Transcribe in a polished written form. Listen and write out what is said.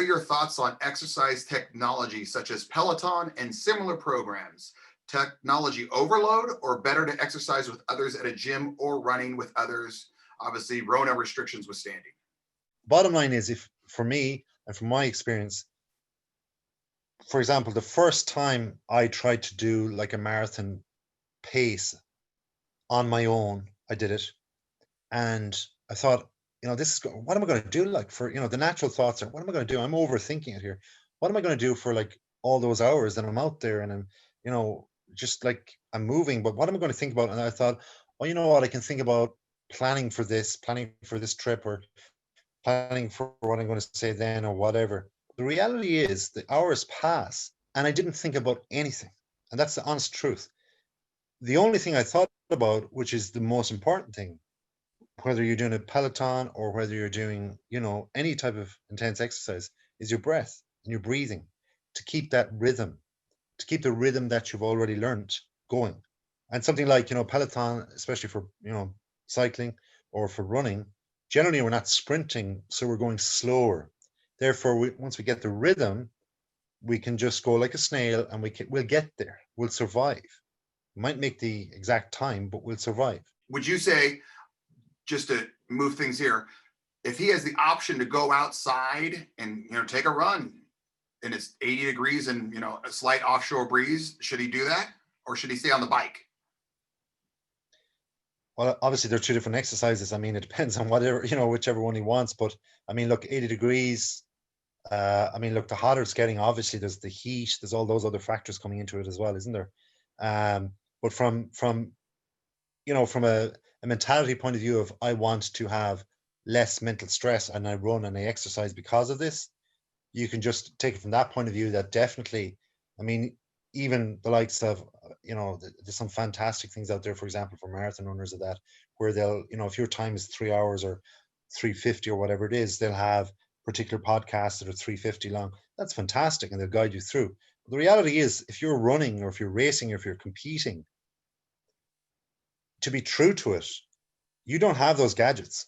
are your thoughts on exercise technology such as Peloton and similar programs? Technology overload, or better to exercise with others at a gym or running with others? Obviously, Rona restrictions withstanding. Bottom line is, if for me and from my experience, for example, the first time I tried to do like a marathon pace on my own, I did it. And I thought, this is, what am I going to do? Like, for, the natural thoughts are, what am I going to do? I'm overthinking it here. What am I going to do for like all those hours that I'm out there and I'm, just like I'm moving, but what am I going to think about? And I thought, oh, you know what? I can think about planning for this trip, or planning for what I'm going to say then, or whatever. The reality is the hours pass and I didn't think about anything. And that's the honest truth. The only thing I thought about, which is the most important thing, whether you're doing a Peloton or whether you're doing, any type of intense exercise, is your breath and your breathing, to keep that rhythm, to keep the rhythm that you've already learned going. And something like, Peloton, especially for, cycling or for running, generally we're not sprinting, so we're going slower. Therefore, once we get the rhythm, we can just go like a snail and we'll get there. We'll survive. We might make the exact time, but we'll survive. Would you say, just to move things here, if he has the option to go outside and take a run and it's 80 degrees and a slight offshore breeze, should he do that, or should he stay on the bike? Well, obviously there are two different exercises. I mean, it depends on whatever, whichever one he wants. But I mean, look, 80 degrees. Look, the hotter it's getting, obviously there's the heat, there's all those other factors coming into it as well, isn't there? But from a mentality point of view of, I want to have less mental stress and I run and I exercise because of this, you can just take it from that point of view, that definitely, I mean, even the likes of, there's some fantastic things out there, for example, for marathon runners of that, where they'll, if your time is 3 hours or 350 or whatever it is, they'll have particular podcasts that are 350 long. That's fantastic, and they'll guide you through. But the reality is, if you're running or if you're racing or if you're competing, to be true to it, you don't have those gadgets.